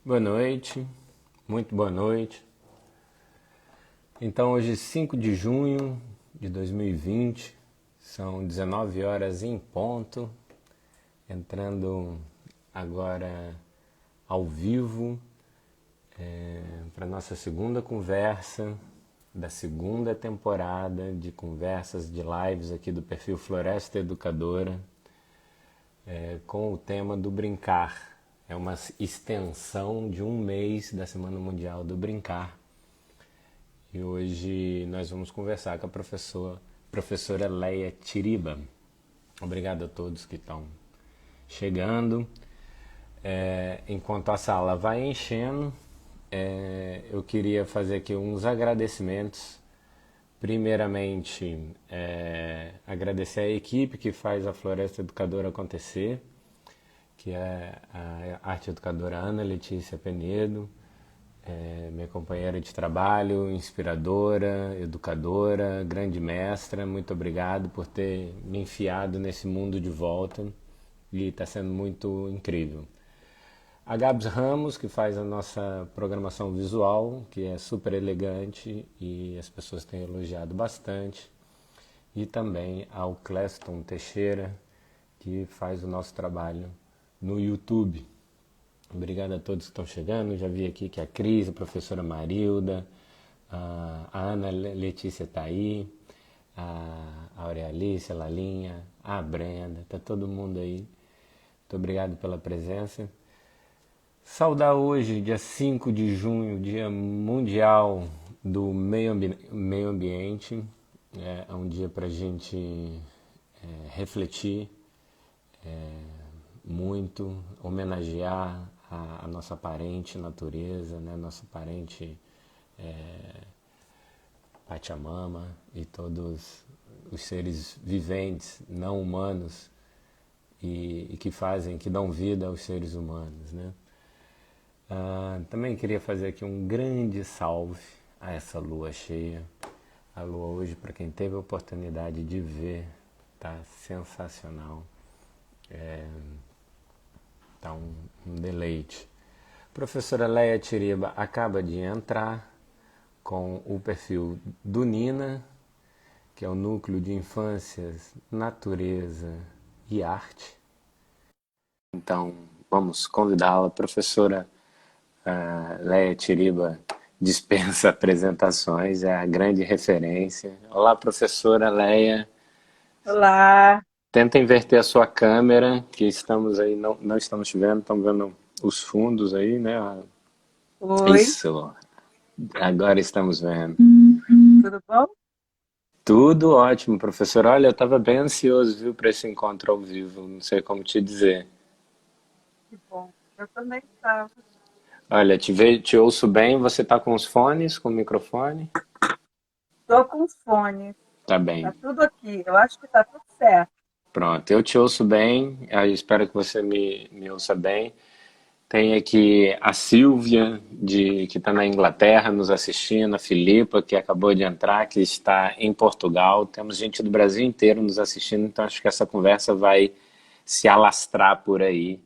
Boa noite, muito boa noite. Então, hoje, 5 de junho de 2020, são 19 horas em ponto, entrando agora ao vivo para nossa segunda conversa da segunda temporada de conversas de lives aqui do perfil Floresta Educadora, com o tema do brincar. É uma extensão de um mês da Semana Mundial do Brincar. E hoje nós vamos conversar com a professora Leia Tiriba. Obrigado a todos que estão chegando. Enquanto a sala vai enchendo, eu queria fazer aqui uns agradecimentos. Primeiramente, agradecer a equipe que faz a Floresta Educadora acontecer, que é a arte educadora Ana Letícia Penedo, minha companheira de trabalho, inspiradora, educadora, grande mestra. Muito obrigado por ter me enfiado nesse mundo de volta e está sendo muito incrível. A Gabs Ramos, que faz a nossa programação visual, que é super elegante e as pessoas têm elogiado bastante. E também ao Cleston Teixeira, que faz o nosso trabalho no YouTube. Obrigado a todos que estão chegando. Já vi aqui que a Cris, a professora Marilda, a Ana Letícia está aí, a Aurealice, a Lalinha, a Brenda, está todo mundo aí. Muito obrigado pela presença. Saudar hoje, dia 5 de junho, Dia Mundial do Meio Ambiente. É um dia para a gente refletir muito, homenagear a nossa parente natureza, né? Nossa parente Pachamama e todos os seres viventes, não humanos, e que dão vida aos seres humanos, né? Também queria fazer aqui um grande salve a essa lua cheia. A lua hoje, para quem teve a oportunidade de ver, tá sensacional. Tá um deleite. Professora Leia Tiriba acaba de entrar com o perfil do Nina, que é o Núcleo de Infâncias, Natureza e Arte. Então, vamos convidá-la. Professora Leia Tiriba dispensa apresentações, é a grande referência. Olá, professora Leia. Olá, Tenta inverter a sua câmera, que estamos aí, não estamos vendo, estamos vendo os fundos aí, né? oi, Isso, agora estamos vendo. tudo bom? Tudo ótimo, professor. Olha, eu estava bem ansioso, viu, para esse encontro ao vivo, não sei como te dizer. Que bom. Eu também estava. Olha, te ouço bem, você está com os fones, com o microfone? Estou com os fones, Tá tá bem, tudo aqui. Eu acho que tá tudo certo. pronto. Eu te ouço bem, aí espero que você me ouça bem. Tem aqui a Silvia, que está na Inglaterra, nos assistindo, a Filipa, que acabou de entrar, que está em Portugal. Temos gente do Brasil inteiro nos assistindo, então acho que essa conversa vai se alastrar por aí,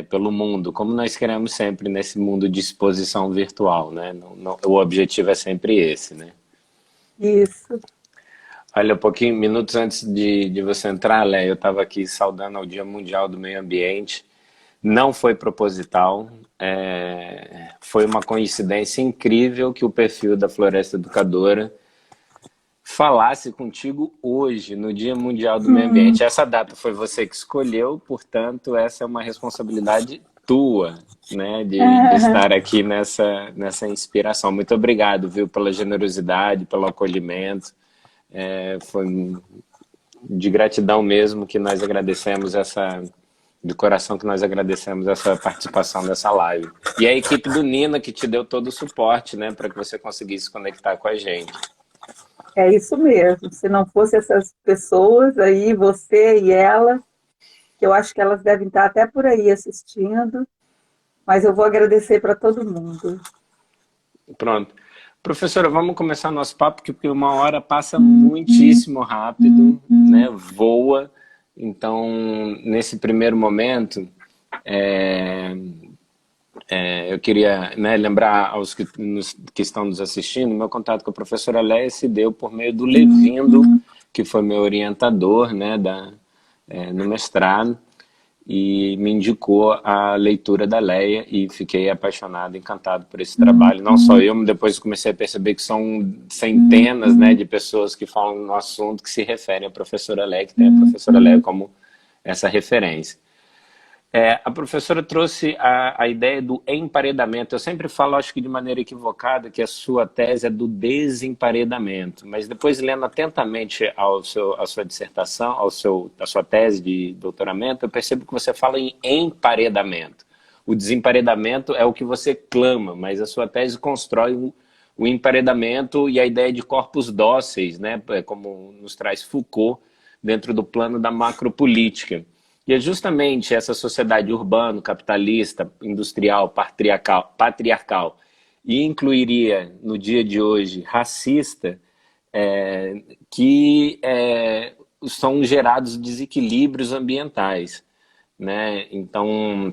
pelo mundo, como nós queremos sempre nesse mundo de exposição virtual, né? O objetivo é sempre esse, né? Isso. Olha, um pouquinho, minutos antes de você entrar, Léo, eu estava aqui saudando ao Dia Mundial do Meio Ambiente. Não foi proposital, foi uma coincidência incrível que o perfil da Floresta Educadora falasse contigo hoje, no Dia Mundial do Meio Ambiente. Essa data foi você que escolheu, portanto, essa é uma responsabilidade tua, né, de estar aqui nessa inspiração. Muito obrigado, viu, pela generosidade, pelo acolhimento. Foi de gratidão mesmo que nós agradecemos de coração que nós agradecemos essa participação dessa live. E a equipe do Nina que te deu todo o suporte, né, para que você conseguisse conectar com a gente. É isso mesmo. Se não fosse essas pessoas aí, você e ela, que eu acho que elas devem estar até por aí assistindo, mas eu vou agradecer para todo mundo. Pronto. Professora, vamos começar nosso papo, porque uma hora passa muitíssimo rápido, né, voa. Então, nesse primeiro momento, Eu queria, né, lembrar aos que estão nos assistindo, meu contato com a professora Leia se deu por meio do Levindo, que foi meu orientador, né, no mestrado, e me indicou a leitura da Leia e fiquei apaixonado, encantado por esse trabalho. Não só eu, mas depois comecei a perceber que são centenas, né, de pessoas que falam no assunto que se referem à professora Leia, que tem a professora Leia como essa referência. A professora trouxe a ideia do emparedamento. Eu sempre falo, acho que de maneira equivocada, que a sua tese é do desemparedamento, mas depois, lendo atentamente a sua dissertação, a sua tese de doutoramento, eu percebo que você fala em emparedamento. O desemparedamento é o que você clama, mas a sua tese constrói o emparedamento e a ideia de corpos dóceis, né, como nos traz Foucault, dentro do plano da macropolítica. E é justamente essa sociedade urbana, capitalista, industrial, patriarcal, e incluiria, no dia de hoje, racista, que são gerados desequilíbrios ambientais, né? Então,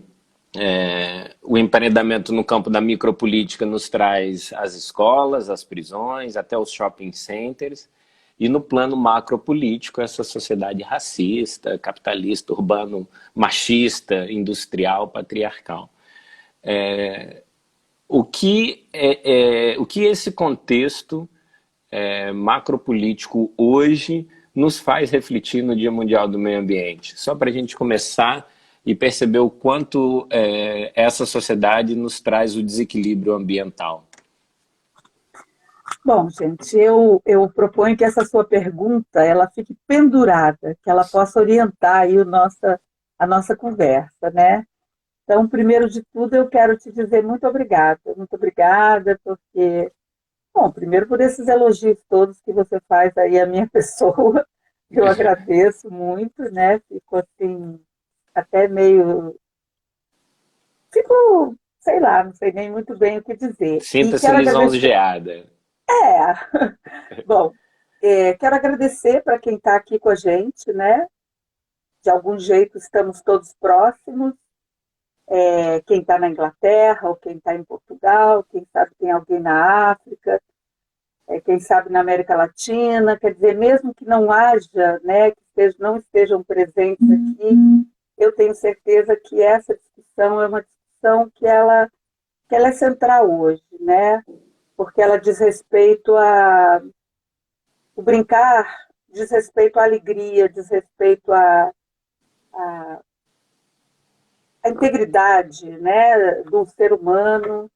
o empreendimento no campo da micropolítica nos traz as escolas, as prisões, até os shopping centers, e no plano macropolítico, essa sociedade racista, capitalista, urbano, machista, industrial, patriarcal. O que esse contexto macropolítico hoje nos faz refletir no Dia Mundial do Meio Ambiente? Só para a gente começar e perceber o quanto essa sociedade nos traz o desequilíbrio ambiental. Bom, gente, eu proponho que essa sua pergunta ela fique pendurada, que ela possa orientar aí a nossa conversa, né? Então, primeiro de tudo, eu quero te dizer muito obrigada, porque, bom, primeiro por esses elogios todos que você faz aí à minha pessoa, eu agradeço muito, né? Fico assim, até meio, fico, sei lá, não sei nem muito bem o que dizer. E Sinta-se quero agradecer. lisonjeada. Bom, quero agradecer para quem está aqui com a gente, né? De algum jeito estamos todos próximos. Quem está na Inglaterra, ou quem está em Portugal, quem sabe tem alguém na África, quem sabe na América Latina. Quer dizer, mesmo que não haja, né, não estejam presentes aqui, eu tenho certeza que essa discussão é uma discussão que ela é central hoje, né? Porque ela diz respeito o brincar, diz respeito à alegria, diz respeito à integridade, né, do ser humano,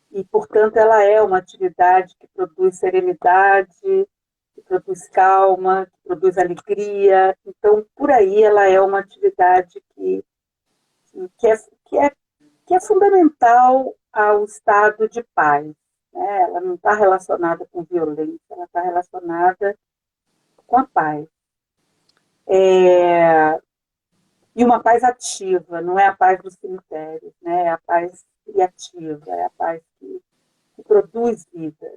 e, portanto, ela é uma atividade que produz serenidade, que produz calma, que produz alegria. Então, por aí, ela é uma atividade que, é, que, é, que é fundamental ao estado de paz. Né? Ela não está relacionada com violência, ela está relacionada com a paz. E uma paz ativa, não é a paz dos cemitérios, né? É a paz criativa, é a paz que produz vida.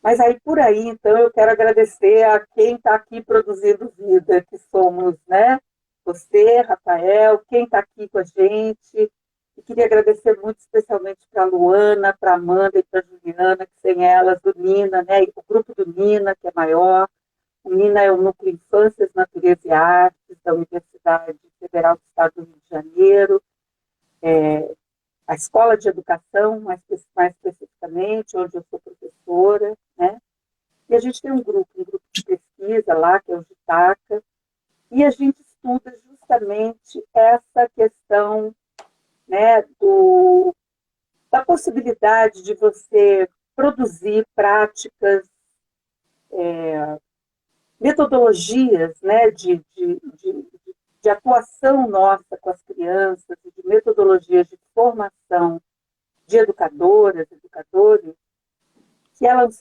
Mas aí, por aí, então, eu quero agradecer a quem está aqui produzindo vida, que somos, né? Você, Rafael, quem está aqui com a gente. E queria agradecer muito especialmente para a Luana, para a Amanda e para a Juliana, que sem elas, do Nina, né? E o grupo do Nina, que é maior. O Nina é o Núcleo Infâncias, Natureza e Artes da Universidade Federal do Estado do Rio de Janeiro, a Escola de Educação, mais especificamente, onde eu sou professora, né? E a gente tem um grupo de pesquisa lá, que é o GITACA, e a gente estuda justamente essa questão, né, da possibilidade de você produzir práticas, metodologias, né, de atuação nossa com as crianças, de metodologias de formação de educadoras, educadores, que elas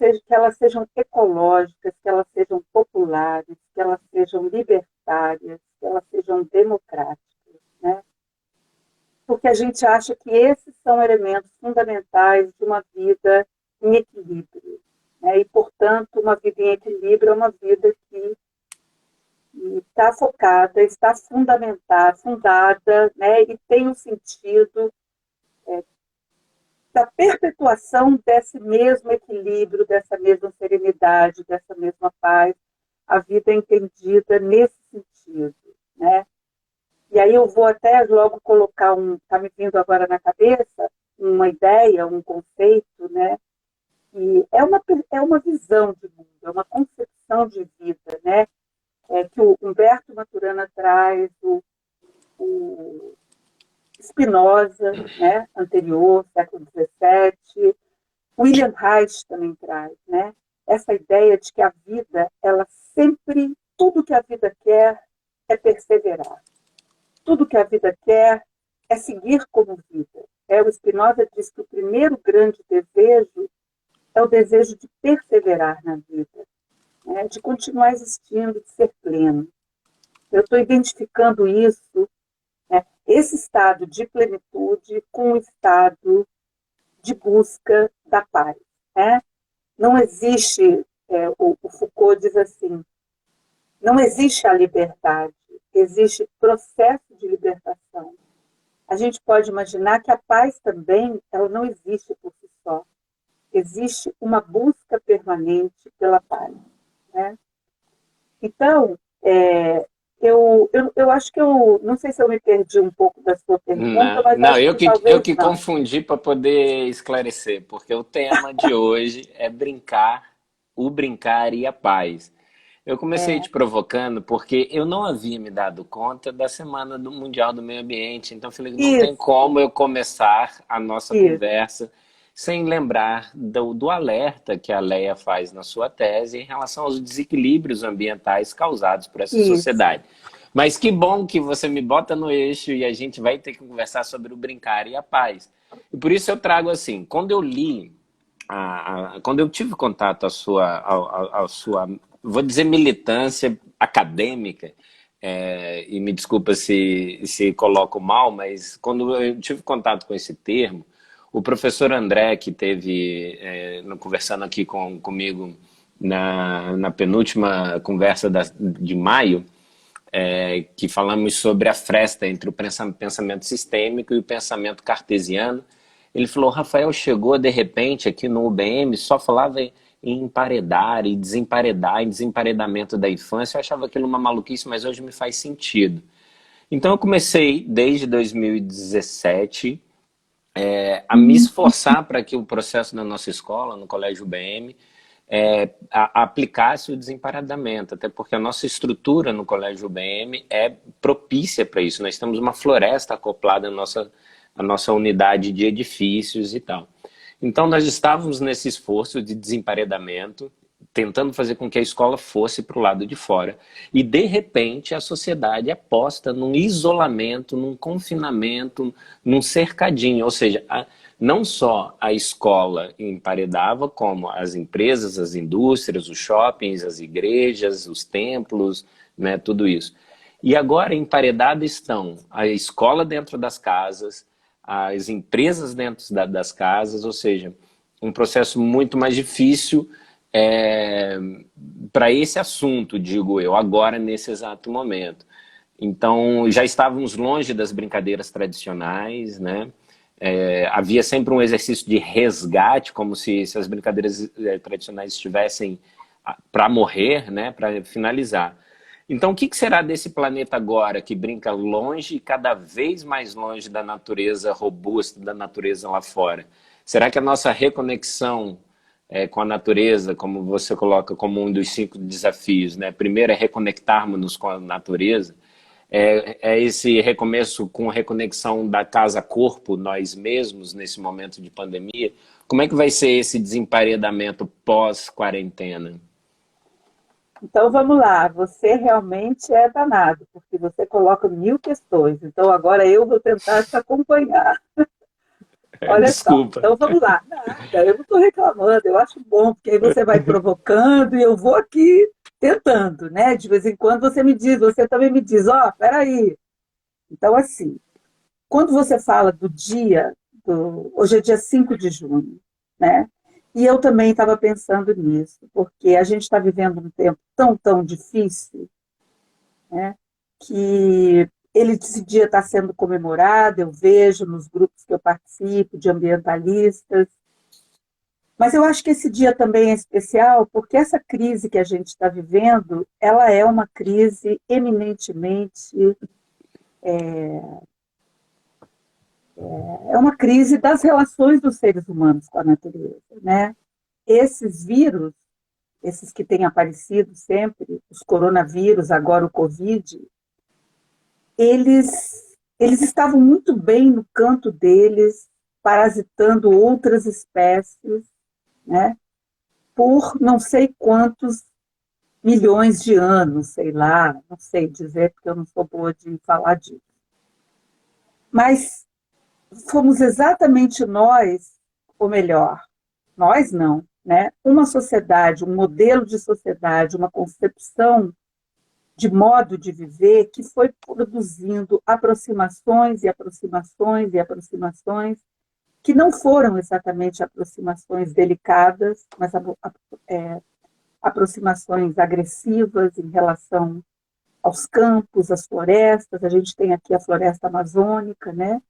sejam ecológicas, que elas sejam populares, que elas sejam libertárias, que elas sejam democráticas, né? Porque a gente acha que esses são elementos fundamentais de uma vida em equilíbrio, né? E, portanto, uma vida em equilíbrio é uma vida que está focada, está fundada, né? E tem um sentido essa perpetuação desse mesmo equilíbrio, dessa mesma serenidade, dessa mesma paz, a vida é entendida nesse sentido, né? E aí eu vou até logo colocar está me vindo agora na cabeça, uma ideia, um conceito, né? E é uma visão de mundo, é uma concepção de vida, né? Que o Humberto Maturana traz, o Spinoza, né? Anterior, século XVII, William Reich também traz, né? Essa ideia de que a vida, ela sempre, tudo que a vida quer é perseverar. Tudo que a vida quer é seguir como vida. O Spinoza diz que o primeiro grande desejo é o desejo de perseverar na vida, né? De continuar existindo, de ser pleno. Eu estou identificando isso, né? Esse estado de plenitude com o estado de busca da paz, né? Não existe, o Foucault diz assim, não existe a liberdade, existe processo de libertação. A gente pode imaginar que a paz também, ela não existe por si só. Existe uma busca permanente pela paz, né? Então, eu acho que não sei se eu me perdi um pouco da sua pergunta, Não, mas não, acho que eu talvez que não. confundi para poder esclarecer, porque o tema de hoje é brincar, o brincar e a paz. Eu comecei É, te provocando porque eu não havia me dado conta da Semana do Mundial do Meio Ambiente, então eu falei, não tem isso, como eu começar a nossa isso, conversa sem lembrar do alerta que a Leia faz na sua tese em relação aos desequilíbrios ambientais causados por essa isso. sociedade. Mas que bom que você me bota no eixo e a gente vai ter que conversar sobre o brincar e a paz. E por isso eu trago assim, quando eu li, quando eu tive contato a sua, vou dizer militância acadêmica, e me desculpa se coloco mal, mas quando eu tive contato com esse termo, o professor André, que teve conversando aqui comigo na penúltima conversa de maio, que falamos sobre a fresta entre o pensamento sistêmico e o pensamento cartesiano. Ele falou, Rafael chegou de repente aqui no UBM, só falava em emparedar e desemparedar, em desemparedamento da infância. Eu achava aquilo uma maluquice, mas hoje me faz sentido. Então eu comecei, desde 2017, a me esforçar para que o processo da nossa escola, no Colégio UBM, aplicasse o desemparedamento, até porque a nossa estrutura no Colégio UBM é propícia para isso. Nós temos uma floresta acoplada à nossa unidade de edifícios e tal. Então nós estávamos nesse esforço de desemparedamento, tentando fazer com que a escola fosse para o lado de fora. E, de repente, a sociedade é posta num isolamento, num confinamento, num cercadinho. Ou seja, não só a escola emparedava, como as empresas, as indústrias, os shoppings, as igrejas, os templos, né, tudo isso. E agora emparedadas estão a escola dentro das casas, as empresas dentro das casas, ou seja, um processo muito mais difícil para esse assunto, digo eu, agora nesse exato momento. Então, já estávamos longe das brincadeiras tradicionais, né? Havia sempre um exercício de resgate, como se as brincadeiras tradicionais estivessem para morrer, né? Para finalizar. Então, o que será desse planeta agora que brinca longe, cada vez mais longe da natureza robusta, da natureza lá fora? Será que a nossa reconexão com a natureza, como você coloca como um dos 5 desafios, né? Primeiro é reconectarmos-nos com a natureza, esse recomeço com a reconexão da casa-corpo, nós mesmos, nesse momento de pandemia. Como é que vai ser esse desemparedamento pós-quarentena? Então vamos lá, você realmente é danado, porque você coloca 1000 questões. Então agora eu vou tentar te acompanhar. Olha só, Desculpa. então vamos lá. Nada, eu não estou reclamando, eu acho bom, porque aí você vai provocando e eu vou aqui tentando, né? De vez em quando você me diz, você também me diz, ó, peraí. Então, assim, quando você fala do dia, hoje é dia 5 de junho, né? E eu também estava pensando nisso, porque a gente está vivendo um tempo tão, tão difícil, né? Que esse dia está sendo comemorado, eu vejo nos grupos que eu participo, de ambientalistas, mas eu acho que esse dia também é especial porque essa crise que a gente está vivendo, ela é uma crise eminentemente, é uma crise das relações dos seres humanos com a natureza, né? Esses vírus, esses que têm aparecido sempre, os coronavírus, agora o Covid, eles estavam muito bem no canto deles, parasitando outras espécies, né? Por não sei quantos milhões de anos, sei lá, não sei dizer, porque eu não sou boa de falar disso. Mas fomos exatamente nós, ou melhor, nós não, né? Uma sociedade, um modelo de sociedade, uma concepção de modo de viver que foi produzindo aproximações e aproximações e aproximações que não foram exatamente aproximações delicadas, mas aproximações agressivas em relação aos campos, às florestas. A gente tem aqui a floresta amazônica, né?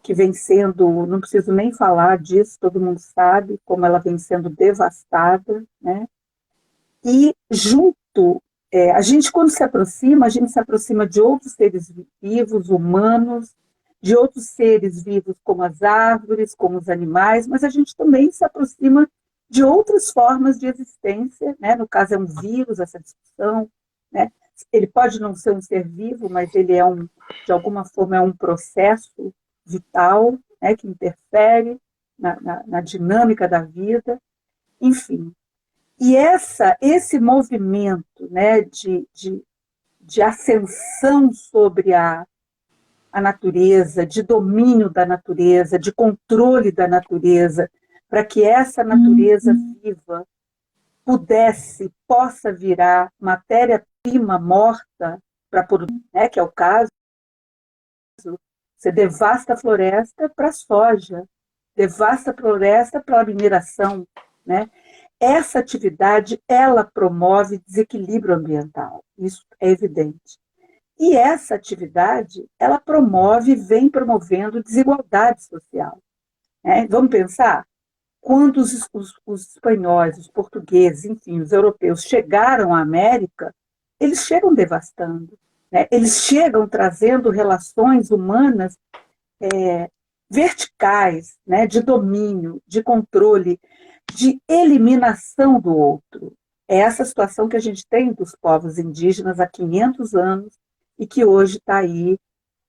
Que vem sendo, não preciso nem falar disso, todo mundo sabe como ela vem sendo devastada, né? E junto, a gente quando se aproxima, a gente se aproxima de outros seres vivos, humanos, de outros seres vivos como as árvores, como os animais, mas a gente também se aproxima de outras formas de existência, né? No caso é um vírus, essa discussão, né? Ele pode não ser um ser vivo, mas ele é de alguma forma é um processo vital, né? Que interfere na dinâmica da vida, enfim. E esse movimento, né, de ascensão sobre a natureza, de domínio da natureza, de controle da natureza, para que essa natureza viva possa virar matéria-prima morta para produzir, né, que é o caso, você devasta a floresta para soja, devasta a floresta para a mineração, né? Essa atividade, ela promove desequilíbrio ambiental, isso é evidente. E essa atividade, ela vem promovendo desigualdade social, né? Vamos pensar, quando os espanhóis, os portugueses, enfim, os europeus chegaram à América, eles chegam devastando, né? Eles chegam trazendo relações humanas verticais, né? De domínio, de controle, de eliminação do outro. É essa situação que a gente tem dos povos indígenas há 500 anos e que hoje está aí,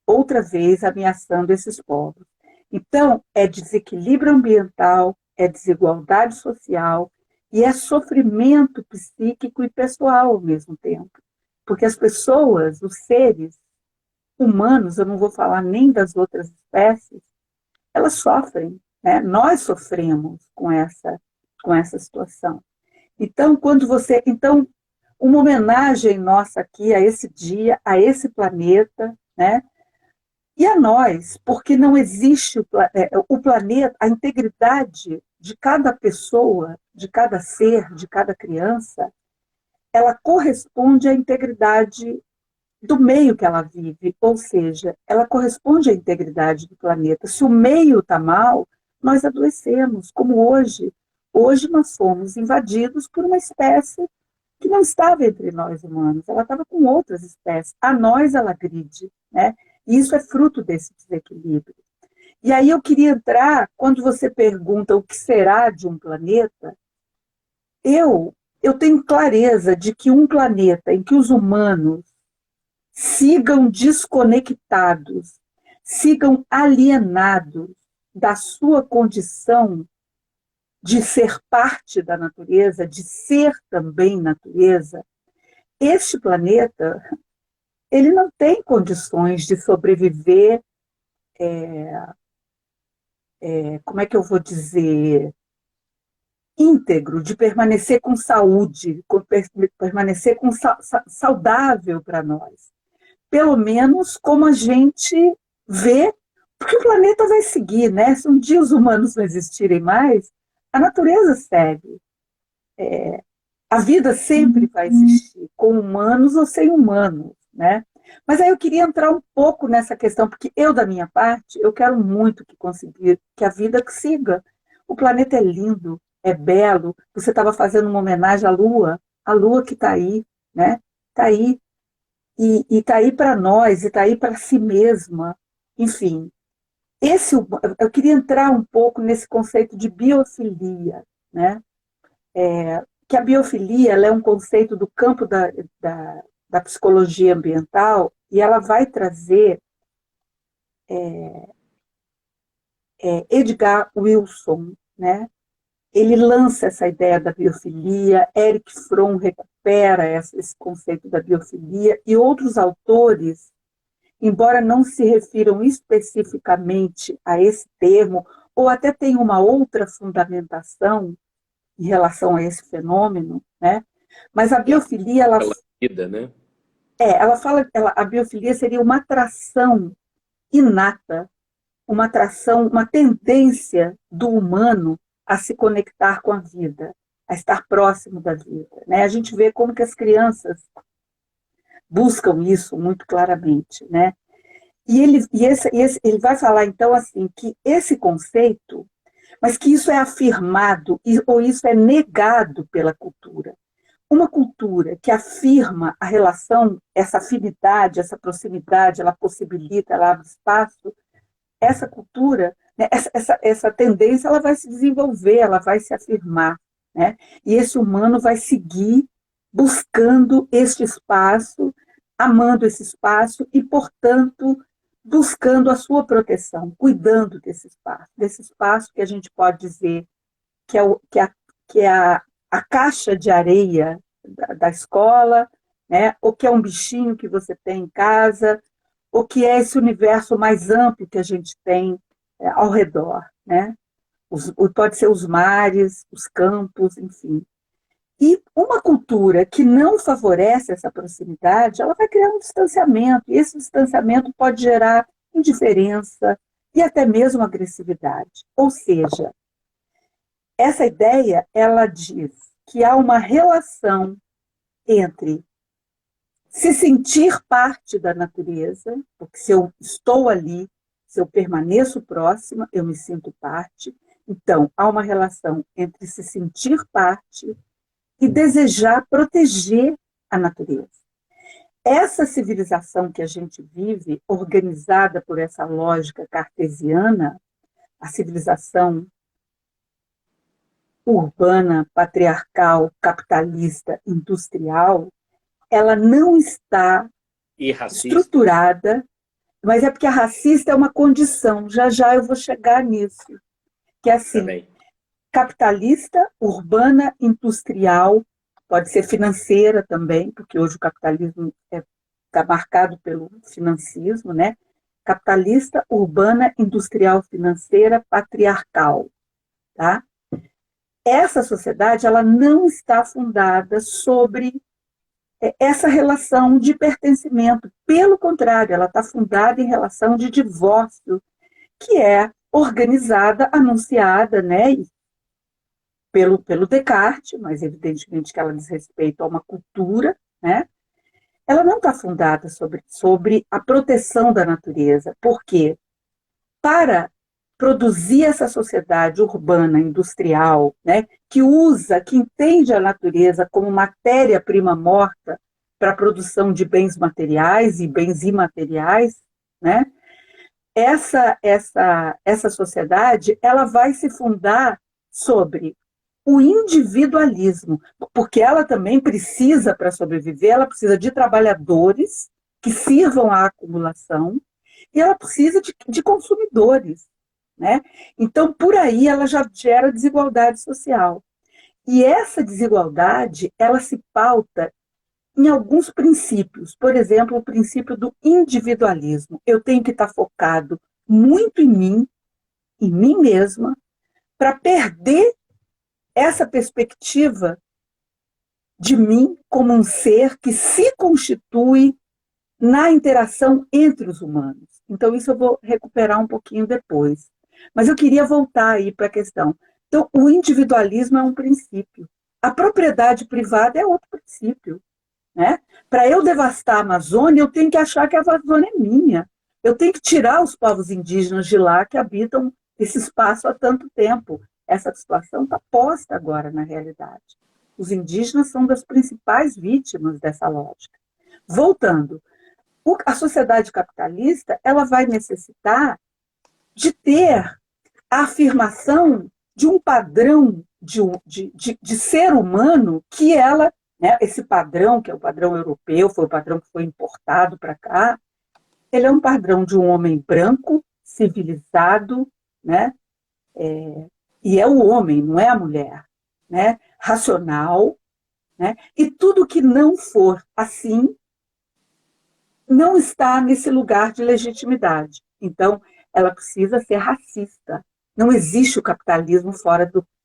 outra vez, ameaçando esses povos. Então, é desequilíbrio ambiental, é desigualdade social e é sofrimento psíquico e pessoal ao mesmo tempo. Porque as pessoas, os seres humanos, eu não vou falar nem das outras espécies, elas sofrem, né? Nós sofremos com essa situação. Então, uma homenagem nossa aqui a esse dia, a esse planeta, né? E a nós, porque não existe o planeta, a integridade de cada pessoa, de cada ser, de cada criança, ela corresponde à integridade do meio que ela vive, ou seja, ela corresponde à integridade do planeta. Se o meio está mal, nós adoecemos, como hoje. Hoje nós fomos invadidos por uma espécie que não estava entre nós humanos, ela estava com outras espécies. A nós ela agride, né? E isso é fruto desse desequilíbrio. E aí eu queria entrar, quando você pergunta o que será de um planeta, eu tenho clareza de que um planeta em que os humanos sigam desconectados, sigam alienados da sua condição de ser parte da natureza, de ser também natureza, este planeta ele não tem condições de sobreviver, como é que eu vou dizer, íntegro, de permanecer com saúde, permanecer saudável para nós. Pelo menos como a gente vê, porque o planeta vai seguir, né? Se um dia os humanos não existirem mais, a natureza segue. A vida sempre vai existir, com humanos ou sem humanos, né? Mas aí eu queria entrar um pouco nessa questão, porque eu, da minha parte, eu quero muito que a vida siga. O planeta é lindo, é belo. Você estava fazendo uma homenagem à Lua que está aí, né? Está aí. E está aí para nós, e está aí para si mesma. Enfim, eu queria entrar um pouco nesse conceito de biofilia, né? Que a biofilia ela é um conceito do campo da psicologia ambiental e ela vai trazer Edgar Wilson, né? Ele lança essa ideia da biofilia, Erich Fromm recupera esse conceito da biofilia e outros autores, embora não se refiram especificamente a esse termo, ou até tenham uma outra fundamentação em relação a esse fenômeno, né? Mas a biofilia, Pela vida, né? ela fala, a biofilia seria uma atração inata, uma atração, uma tendência do humano a se conectar com a vida, a estar próximo da vida, né? A gente vê como que as crianças buscam isso muito claramente, né? Ele vai falar então assim que esse conceito, mas que isso é afirmado ou isso é negado pela cultura. Uma cultura que afirma a relação, essa afinidade, essa proximidade, ela possibilita, ela abre espaço, essa cultura, né, essa tendência, ela vai se desenvolver, ela vai se afirmar, né? E esse humano vai seguir buscando este espaço, amando esse espaço e, portanto, buscando a sua proteção, cuidando desse espaço que a gente pode dizer que é, que é a caixa de areia da escola, né? Ou que é um bichinho que você tem em casa, ou que é esse universo mais amplo que a gente tem ao redor, né? Pode ser os mares, os campos, enfim. E uma cultura que não favorece essa proximidade, ela vai criar um distanciamento, e esse distanciamento pode gerar indiferença e até mesmo agressividade. Ou seja, essa ideia, ela diz que há uma relação entre se sentir parte da natureza, porque se eu estou ali, se eu permaneço próxima, eu me sinto parte. Então, há uma relação entre se sentir parte e desejar proteger a natureza. Essa civilização que a gente vive, organizada por essa lógica cartesiana, a civilização urbana, patriarcal, capitalista, industrial, ela não está estruturada, mas é porque a racista é uma condição, já já eu vou chegar nisso, que é assim, também. Capitalista, urbana, industrial, pode ser financeira também, porque hoje o capitalismo está marcado pelo financismo, né? Capitalista, urbana, industrial, financeira, patriarcal, tá? Essa sociedade, ela não está fundada sobre essa relação de pertencimento. Pelo contrário, ela está fundada em relação de divórcio, que é organizada, anunciada, né, pelo Descartes, mas evidentemente que ela diz respeito a uma cultura, né? Ela não está fundada sobre a proteção da natureza. Por quê? Para produzir essa sociedade urbana, industrial, né, que entende a natureza como matéria-prima morta para a produção de bens materiais e bens imateriais, né, essa sociedade ela vai se fundar sobre o individualismo, porque ela também precisa, para sobreviver, ela precisa de trabalhadores que sirvam à acumulação e ela precisa de consumidores, né? Então, por aí, ela já gera desigualdade social. E essa desigualdade, ela se pauta em alguns princípios. Por exemplo, o princípio do individualismo. Eu tenho que estar focado muito em mim mesma, para perder essa perspectiva de mim como um ser que se constitui na interação entre os humanos. Então, isso eu vou recuperar um pouquinho depois. Mas eu queria voltar aí para a questão. Então, o individualismo é um princípio. A propriedade privada é outro princípio. né? Para eu devastar a Amazônia, eu tenho que achar que a Amazônia é minha. Eu tenho que tirar os povos indígenas de lá que habitam esse espaço há tanto tempo. Essa situação está posta agora na realidade. Os indígenas são das principais vítimas dessa lógica. Voltando, a sociedade capitalista ela vai necessitar de ter a afirmação de um padrão de ser humano que ela, né, esse padrão, que é o padrão europeu, foi o padrão que foi importado para cá, ele é um padrão de um homem branco, civilizado, né, e é o homem, não é a mulher, né, racional, né, e tudo que não for assim não está nesse lugar de legitimidade. Então, ela precisa ser racista. Não existe o capitalismo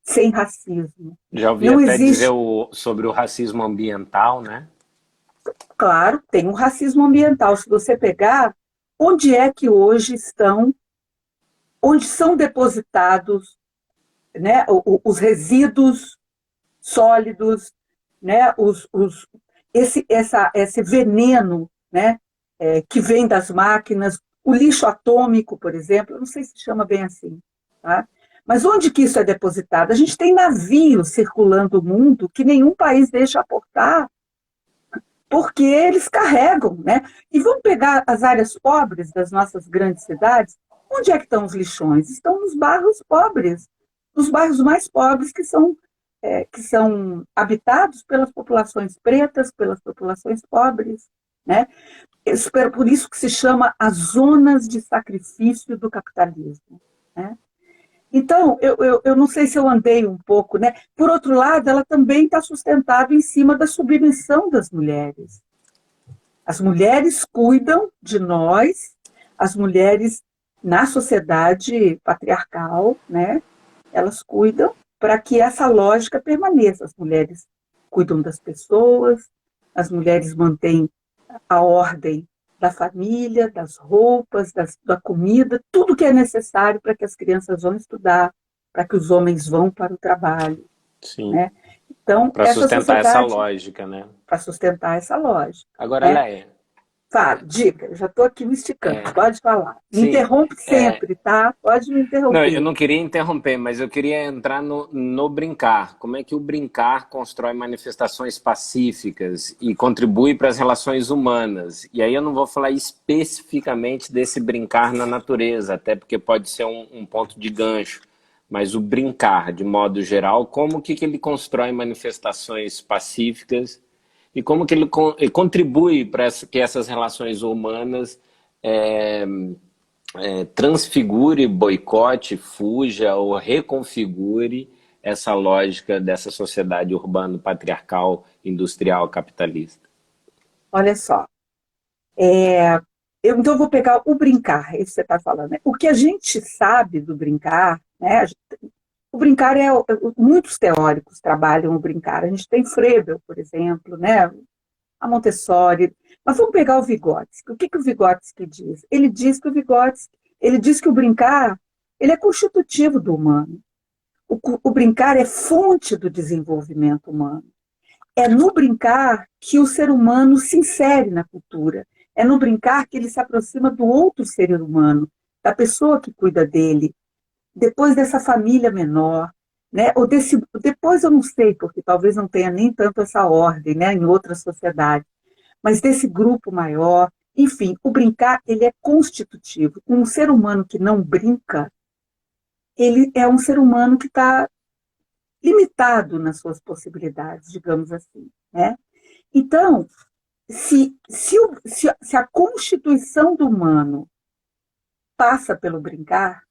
sem racismo. Já ouvi Não até dizer existe, sobre o racismo ambiental, né? claro, tem um racismo ambiental. Se você pegar, onde é que hoje estão, onde são depositados, né, os resíduos sólidos, né, esse veneno, né, que vem das máquinas, o lixo atômico, por exemplo, eu não sei se chama bem assim, tá? Mas onde que isso é depositado? A gente tem navios circulando o mundo que nenhum país deixa aportar, porque eles carregam, né? E vamos pegar as áreas pobres das nossas grandes cidades, onde é que estão os lixões? Estão nos bairros pobres, nos bairros mais pobres que são habitados pelas populações pretas, pelas populações pobres, né? Por isso que se chama as zonas de sacrifício do capitalismo, né? Então, eu não sei se eu andei um pouco, né? Por outro lado, ela também está sustentada em cima da submissão das mulheres. As mulheres cuidam de nós, as mulheres na sociedade patriarcal, né? Elas cuidam para que essa lógica permaneça. As mulheres cuidam das pessoas, as mulheres mantêm a ordem da família, das roupas, da comida, tudo que é necessário para que as crianças vão estudar, para que os homens vão para o trabalho, Sim. né? Então, Para essa sustentar essa sociedade, lógica, né? para sustentar essa lógica, Agora, né? Leia, Fala, diga, eu já estou aqui me esticando, pode falar. Me sim, interrompe sempre, tá? Pode me não, eu interromper. não queria interromper, mas eu queria entrar no brincar. Como é que o brincar constrói manifestações pacíficas e contribui para as relações humanas? E aí eu não vou falar especificamente desse brincar na natureza, até porque pode ser um ponto de gancho. Mas o brincar, de modo geral, como que ele constrói manifestações pacíficas e como que ele contribui para que essas relações humanas é, transfigure, boicote, fuja ou reconfigure essa lógica dessa sociedade urbano-patriarcal, industrial, capitalista. Olha só, então eu vou pegar o brincar, isso que você está falando, né? O que a gente sabe do brincar, né? O brincar muitos teóricos trabalham o brincar. A gente tem Froebel, por exemplo, né? A Montessori. Mas vamos pegar o Vygotsky. O que o Vygotsky diz? Ele diz que o brincar ele é constitutivo do humano. O brincar é fonte do desenvolvimento humano. É no brincar que o ser humano se insere na cultura. É no brincar que ele se aproxima do outro ser humano, da pessoa que cuida dele, depois dessa família menor, né? Depois eu não sei, porque talvez não tenha nem tanto essa ordem, né? Em outras sociedades, mas desse grupo maior, enfim, o brincar ele é constitutivo. Um ser humano que não brinca, ele é um ser humano que está limitado nas suas possibilidades, digamos assim, né? Então, se a constituição do humano passa pelo brincar,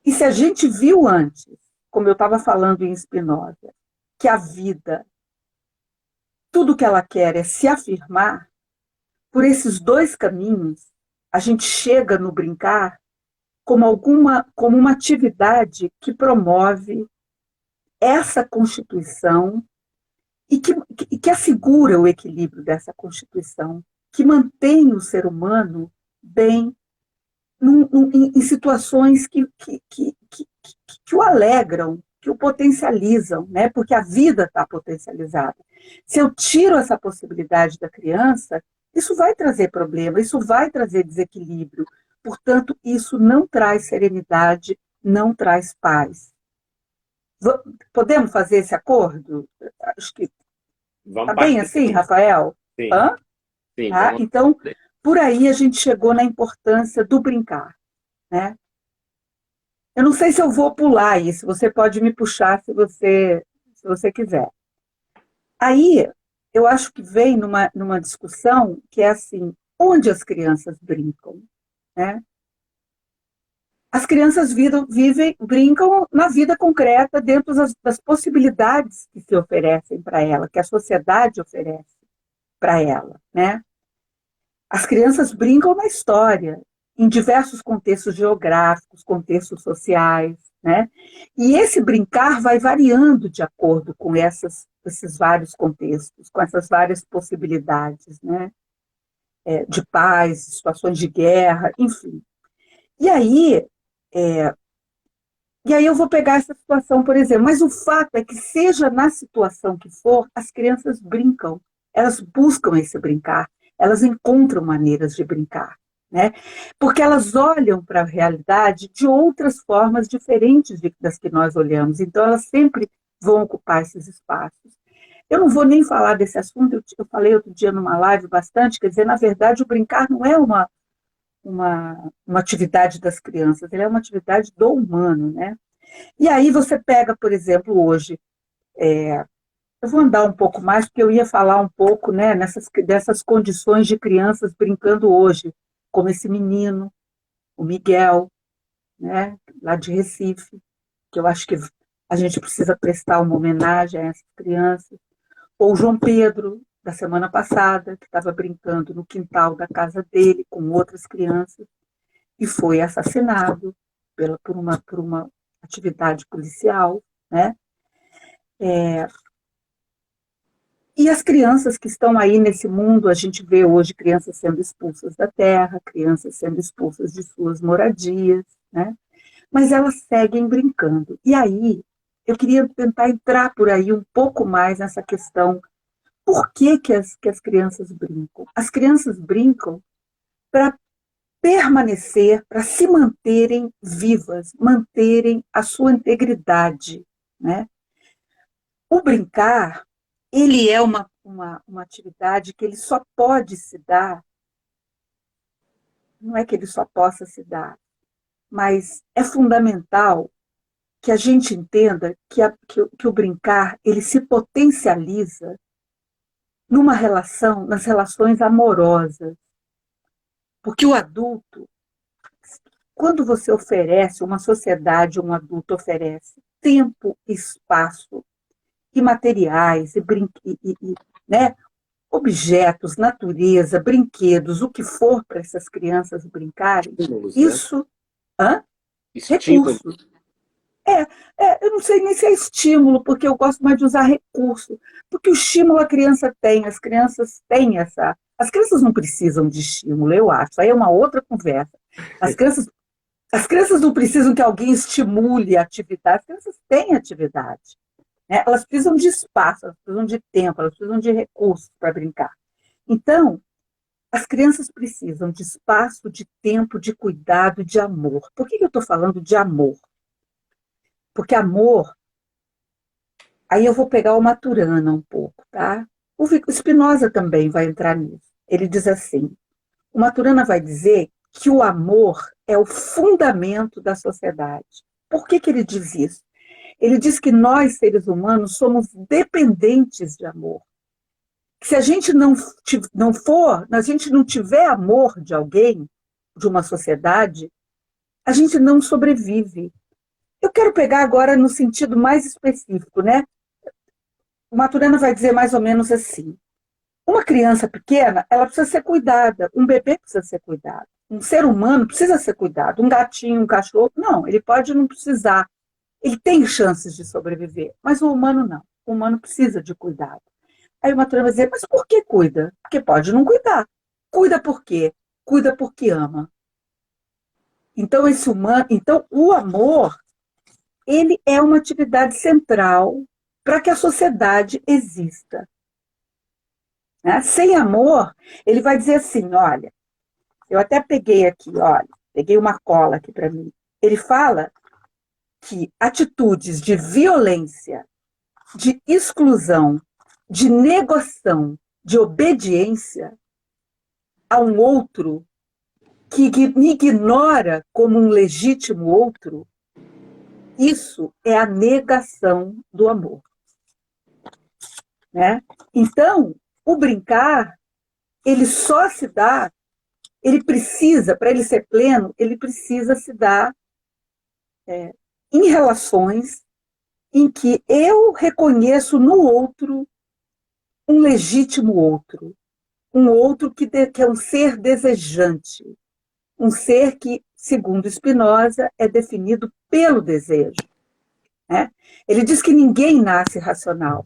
e se a gente viu antes, como eu estava falando em Spinoza, que a vida, tudo que ela quer é se afirmar, por esses dois caminhos, a gente chega no brincar como uma atividade que promove essa constituição e que assegura o equilíbrio dessa constituição, que mantém o ser humano bem em situações que o alegram, que o potencializam, né? Porque a vida está potencializada. Se eu tiro essa possibilidade da criança, isso vai trazer problema, isso vai trazer desequilíbrio. Portanto, isso não traz serenidade, não traz paz. Podemos fazer esse acordo? Acho que está Vamos bem partir assim, disso. Rafael? Sim, Hã? sim, Tá? vamos. Então, por aí a gente chegou na importância do brincar, né? Eu não sei se eu vou pular isso, você pode me puxar se você quiser. Aí, eu acho que vem numa discussão que é assim, onde as crianças brincam, né? As crianças vivem, brincam na vida concreta, dentro das possibilidades que se oferecem para ela, que a sociedade oferece para ela, né? As crianças brincam na história, em diversos contextos geográficos, contextos sociais, né? E esse brincar vai variando de acordo com esses vários contextos, com essas várias possibilidades, né? De paz, situações de guerra, enfim. E aí, é, e aí eu vou pegar essa situação, por exemplo, mas o fato é que, seja na situação que for, as crianças brincam, elas buscam esse brincar, elas encontram maneiras de brincar, né? Porque elas olham para a realidade de outras formas diferentes das que nós olhamos, então elas sempre vão ocupar esses espaços. Eu não vou nem falar desse assunto, eu falei outro dia numa live bastante, quer dizer, na verdade, o brincar não é uma atividade das crianças, ele é uma atividade do humano, né? E aí você pega, por exemplo, hoje, eu vou andar um pouco mais, porque eu ia falar um pouco, né, dessas condições de crianças brincando hoje, como esse menino, o Miguel, né, lá de Recife, que eu acho que a gente precisa prestar uma homenagem a essas crianças, ou o João Pedro, da semana passada, que estava brincando no quintal da casa dele com outras crianças, e foi assassinado por uma atividade policial, né? E as crianças que estão aí nesse mundo, a gente vê hoje crianças sendo expulsas da terra, crianças sendo expulsas de suas moradias, né? Mas elas seguem brincando. E aí, eu queria tentar entrar por aí um pouco mais nessa questão. Por que as crianças brincam? As crianças brincam para permanecer, para se manterem vivas, manterem a sua integridade, né? O brincar, ele é uma atividade que ele só pode se dar, não é que ele só possa se dar, mas é fundamental que a gente entenda que o brincar, ele se potencializa numa relação, nas relações amorosas. Porque o adulto, quando você oferece, uma sociedade, um adulto oferece tempo, espaço e materiais, né, objetos, natureza, brinquedos, o que for para essas crianças brincarem, Estímulos, né? isso, hã? Estímulos. Recurso. Eu não sei nem se é estímulo, porque eu gosto mais de usar recurso, porque o estímulo a criança tem, as crianças têm essa. As crianças não precisam de estímulo, eu acho. Aí é uma outra conversa. As crianças, as crianças não precisam que alguém estimule a atividade, as crianças têm atividade. Né? Elas precisam de espaço, elas precisam de tempo, elas precisam de recursos para brincar. Então, as crianças precisam de espaço, de tempo, de cuidado, de amor. Por que eu estou falando de amor? Porque amor, aí eu vou pegar o Maturana um pouco, tá? O Spinoza também vai entrar nisso. Ele diz assim, o Maturana vai dizer que o amor é o fundamento da sociedade. Por que ele diz isso? Ele diz que nós, seres humanos, somos dependentes de amor. Se a gente a gente não tiver amor de alguém, de uma sociedade, a gente não sobrevive. Eu quero pegar agora no sentido mais específico, né? O Maturana vai dizer mais ou menos assim: uma criança pequena, ela precisa ser cuidada, um bebê precisa ser cuidado, um ser humano precisa ser cuidado, um gatinho, um cachorro, não, ele pode não precisar, ele tem chances de sobreviver, mas o humano não, o humano precisa de cuidado. Aí o Maturana vai dizer, mas por que cuida? Porque pode não cuidar. Cuida por quê? Cuida porque ama. Então o amor, ele é uma atividade central para que a sociedade exista. né? Sem amor, ele vai dizer assim, olha, eu até peguei aqui, olha, peguei uma cola aqui para mim. Ele fala que atitudes de violência, de exclusão, de negação, de obediência a um outro que me ignora como um legítimo outro, isso é a negação do amor. Né? Então, o brincar, ele só se dá, ele precisa, para ele ser pleno, ele precisa se dar em relações em que eu reconheço no outro um legítimo outro, um outro que é um ser desejante, um ser que, segundo Spinoza, é definido pelo desejo. Né? Ele diz que ninguém nasce racional,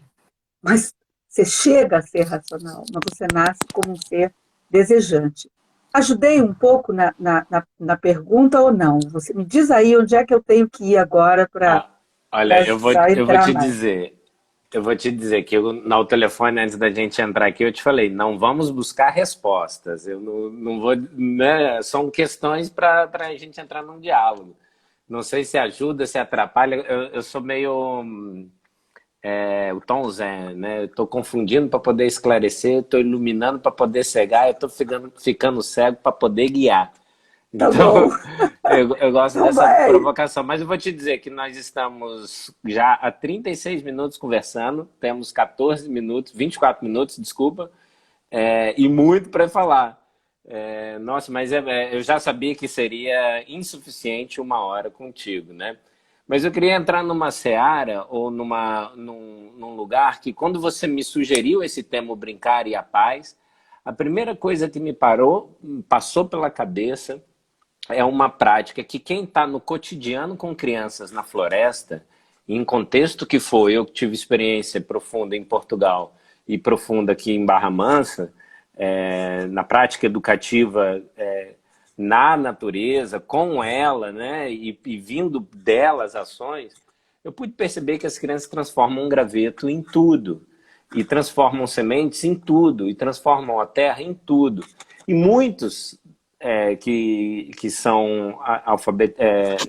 mas você chega a ser racional, mas você nasce como um ser desejante. Ajudei um pouco na pergunta ou não? Você me diz aí onde é que eu tenho que ir agora para Ah, olha, eu vou entrar te mais. dizer, que no telefone, antes da gente entrar aqui, eu te falei, não vamos buscar respostas. Eu não vou, né? São questões para a gente entrar num diálogo. Não sei se ajuda, se atrapalha. Eu sou meio o Tom Zen, né? Eu estou confundindo para poder esclarecer, estou iluminando para poder cegar, eu estou ficando cego para poder guiar. Tá bom, Então, eu gosto então dessa vai aí. provocação, mas eu vou te dizer que nós estamos já há 36 minutos conversando, temos 14 minutos, 24 minutos, desculpa, e muito para falar. Nossa, mas eu já sabia que seria insuficiente uma hora contigo, né? Mas eu queria entrar numa seara ou num lugar que, quando você me sugeriu esse tema, o brincar e a paz, a primeira coisa que passou pela cabeça é uma prática que quem está no cotidiano com crianças na floresta, em contexto que for, eu tive experiência profunda em Portugal e profunda aqui em Barra Mansa, na prática educativa na natureza, com ela, né, e vindo delas ações, eu pude perceber que as crianças transformam um graveto em tudo, e transformam sementes em tudo, e transformam a terra em tudo. E muitos que são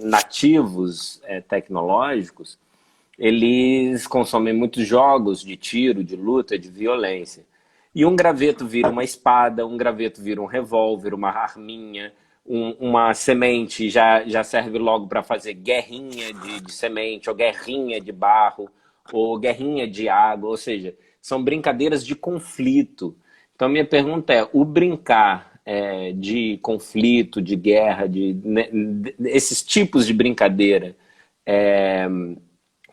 nativos tecnológicos, eles consomem muitos jogos de tiro, de luta, de violência. E um graveto vira uma espada, um graveto vira um revólver, uma arminha, uma semente já serve logo para fazer guerrinha de semente, ou guerrinha de barro, ou guerrinha de água, ou seja, são brincadeiras de conflito. Então, minha pergunta é, o brincar de conflito, de guerra, esses tipos de brincadeira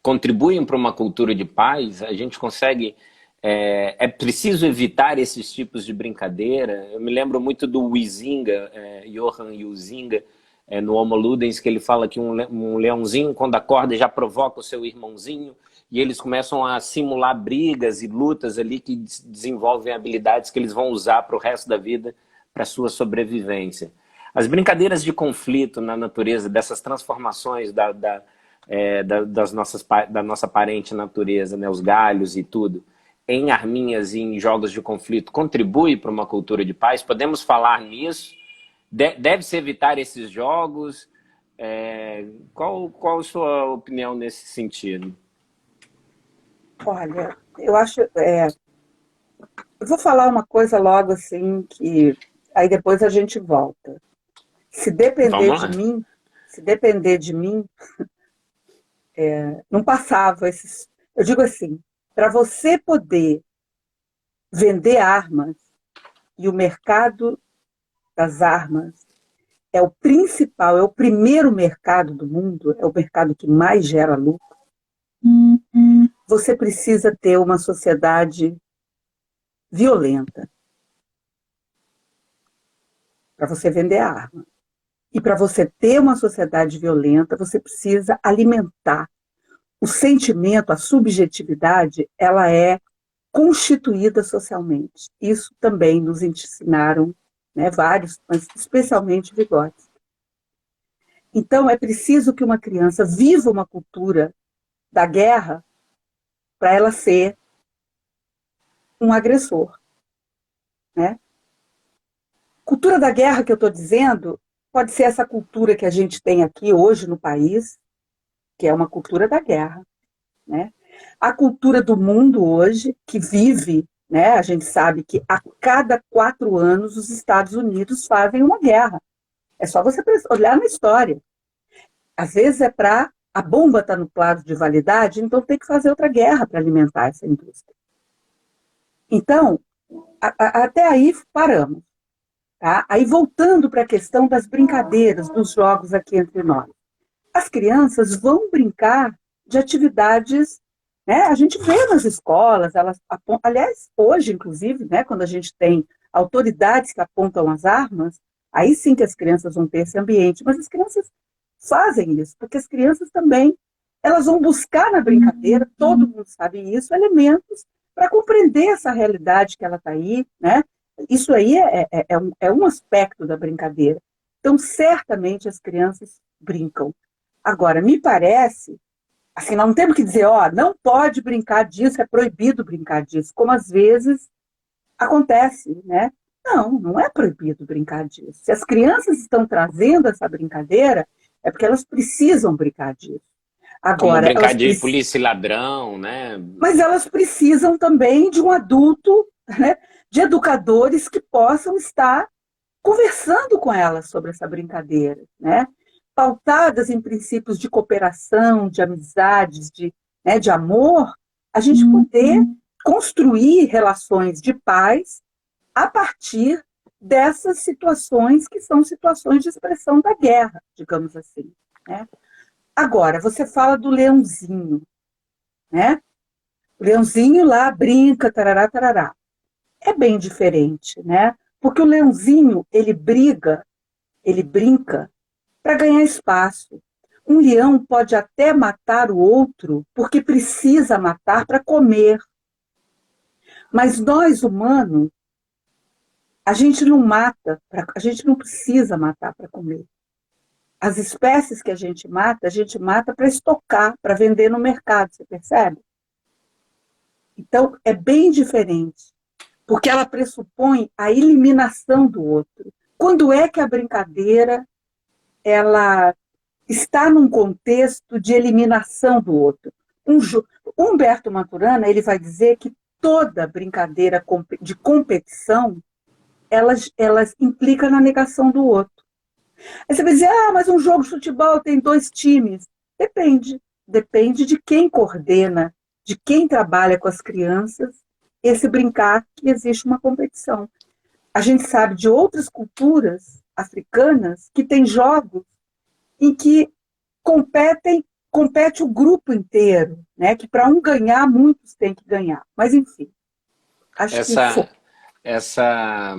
contribuem para uma cultura de paz? A gente consegue... É preciso evitar esses tipos de brincadeira. Eu me lembro muito do Huizinga, Johan Huizinga, no Homo Ludens, que ele fala que um leãozinho, quando acorda, já provoca o seu irmãozinho, e eles começam a simular brigas e lutas ali que desenvolvem habilidades que eles vão usar para o resto da vida, para a sua sobrevivência. As brincadeiras de conflito na natureza, dessas transformações da nossa aparente natureza, né, os galhos e tudo, em arminhas e em jogos de conflito, contribui para uma cultura de paz? Podemos falar nisso? Deve-se evitar esses jogos? Qual a sua opinião nesse sentido? Olha, eu acho. Eu vou falar uma coisa logo assim, que aí depois a gente volta. Se depender Vamos de lá. mim, se depender de mim, não passava esses. Eu digo assim, para você poder vender armas, e o mercado das armas é o principal, é o primeiro mercado do mundo, é o mercado que mais gera lucro, você precisa ter uma sociedade violenta para você vender arma. E para você ter uma sociedade violenta, você precisa alimentar. O sentimento, a subjetividade, ela é constituída socialmente. Isso também nos ensinaram, né, vários, mas especialmente Vygotsky. Então, é preciso que uma criança viva uma cultura da guerra para ela ser um agressor. né? Cultura da guerra que eu estou dizendo pode ser essa cultura que a gente tem aqui hoje no país, que é uma cultura da guerra, né? A cultura do mundo hoje, que vive, né? A gente sabe que a cada 4 anos os Estados Unidos fazem uma guerra. É só você olhar na história. Às vezes é para a bomba estar no prazo de validade, então tem que fazer outra guerra para alimentar essa indústria. Então, até aí paramos. Tá? Aí voltando para a questão das brincadeiras, dos jogos aqui entre nós. As crianças vão brincar de atividades, né? A gente vê nas escolas, elas aliás, hoje, inclusive, né, quando a gente tem autoridades que apontam as armas, aí sim que as crianças vão ter esse ambiente. Mas as crianças fazem isso, porque as crianças também, elas vão buscar na brincadeira, todo mundo sabe isso, elementos para compreender essa realidade que ela está aí, né? Isso aí é um aspecto da brincadeira. Então, certamente as crianças brincam. Agora, me parece, assim, não temos que dizer, ó, não pode brincar disso, é proibido brincar disso, como às vezes acontece, né? Não, não é proibido brincar disso. Se as crianças estão trazendo essa brincadeira, é porque elas precisam brincar disso. Como Agora, brincar de polícia e ladrão, né? mas elas precisam também de um adulto, né, de educadores que possam estar conversando com elas sobre essa brincadeira, né? Pautadas em princípios de cooperação, de amizades, né, de amor, a gente poder construir relações de paz a partir dessas situações que são situações de expressão da guerra, digamos assim, né? Agora, você fala do leãozinho, né? O leãozinho lá brinca, tarará, tarará. É bem diferente, né? Porque o leãozinho, ele brinca para ganhar espaço. Um leão pode até matar o outro porque precisa matar para comer. Mas nós, humanos, a gente não mata, a gente não precisa matar para comer. As espécies que a gente mata para estocar, para vender no mercado, você percebe? Então, é bem diferente, porque ela pressupõe a eliminação do outro. Quando é que a brincadeira ela está num contexto de eliminação do outro? Humberto Maturana ele vai dizer que toda brincadeira de competição elas implica na negação do outro. Aí você vai dizer, mas um jogo de futebol tem 2 times. Depende de quem coordena, de quem trabalha com as crianças, esse brincar que existe uma competição. A gente sabe de outras culturas africanas que têm jogos em que compete o grupo inteiro, né? Que para um ganhar, muitos têm que ganhar. Mas, enfim, acho que essa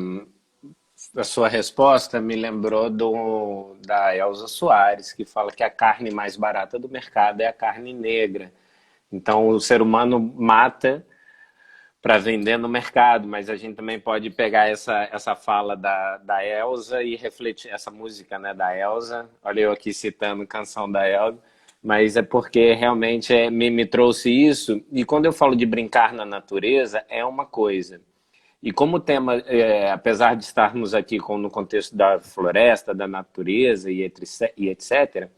a sua resposta me lembrou da Elza Soares, que fala que a carne mais barata do mercado é a carne negra. Então, o ser humano mata para vender no mercado, mas a gente também pode pegar essa fala da Elza e refletir essa música, né, da Elza. Olha eu aqui citando canção da Elza, mas é porque realmente me trouxe isso. E quando eu falo de brincar na natureza, é uma coisa. E como o tema, apesar de estarmos aqui no contexto da floresta, da natureza e etc.,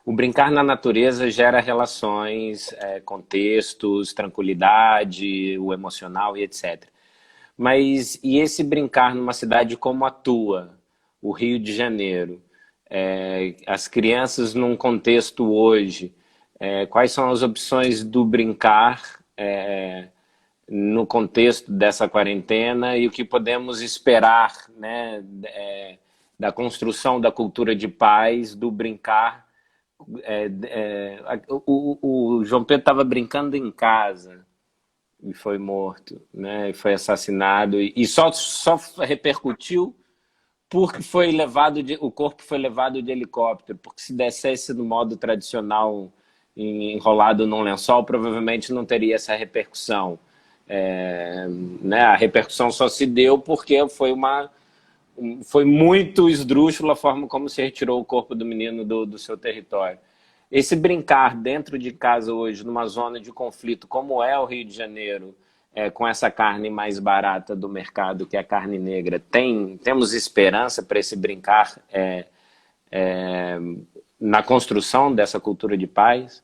o brincar na natureza gera relações, contextos, tranquilidade, o emocional e etc. Mas e esse brincar numa cidade como a tua, o Rio de Janeiro, as crianças num contexto hoje, quais são as opções do brincar no contexto dessa quarentena e o que podemos esperar, né, da construção da cultura de paz, do brincar. O João Pedro estava brincando em casa e foi morto, né, e foi assassinado e só repercutiu porque o corpo foi levado de helicóptero, porque se descesse no modo tradicional enrolado num lençol, provavelmente não teria essa repercussão. Né, a repercussão só se deu porque foi muito esdrúxula a forma como se retirou o corpo do menino do seu território. Esse brincar dentro de casa hoje, numa zona de conflito como é o Rio de Janeiro, com essa carne mais barata do mercado, que é a carne negra, temos esperança para esse brincar é, na construção dessa cultura de paz?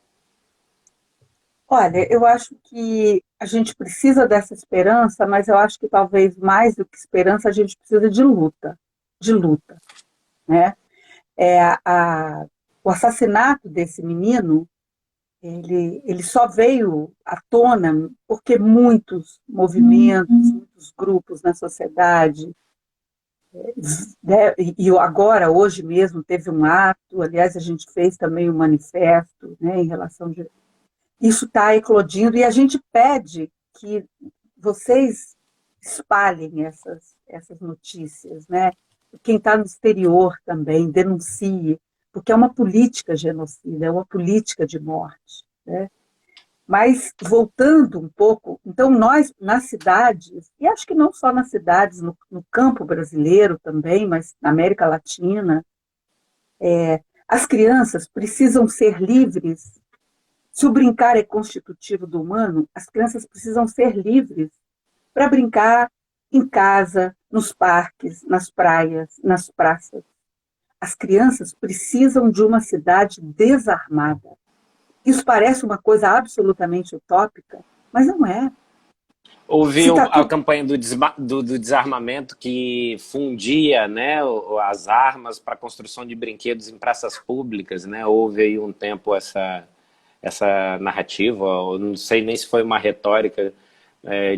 Olha, eu acho que a gente precisa dessa esperança, mas eu acho que talvez mais do que esperança, a gente precisa de luta, né? É, o assassinato desse menino, ele só veio à tona porque muitos movimentos, muitos grupos na sociedade, né, e agora, hoje mesmo, teve um ato, aliás, a gente fez também um manifesto, né, em relação de... Isso está eclodindo e a gente pede que vocês espalhem essas notícias, né? Quem está no exterior também denuncie, porque é uma política genocida, é uma política de morte, né? Mas, voltando um pouco, então nós, nas cidades, e acho que não só nas cidades, no campo brasileiro também, mas na América Latina, as crianças precisam ser livres. Se o brincar é constitutivo do humano, as crianças precisam ser livres para brincar em casa, nos parques, nas praias, nas praças. As crianças precisam de uma cidade desarmada. Isso parece uma coisa absolutamente utópica, mas não é. Houve Se tá a tudo... campanha do desarmamento que fundia, né, as armas para a construção de brinquedos em praças públicas, né? Houve aí um tempo essa narrativa, eu não sei nem se foi uma retórica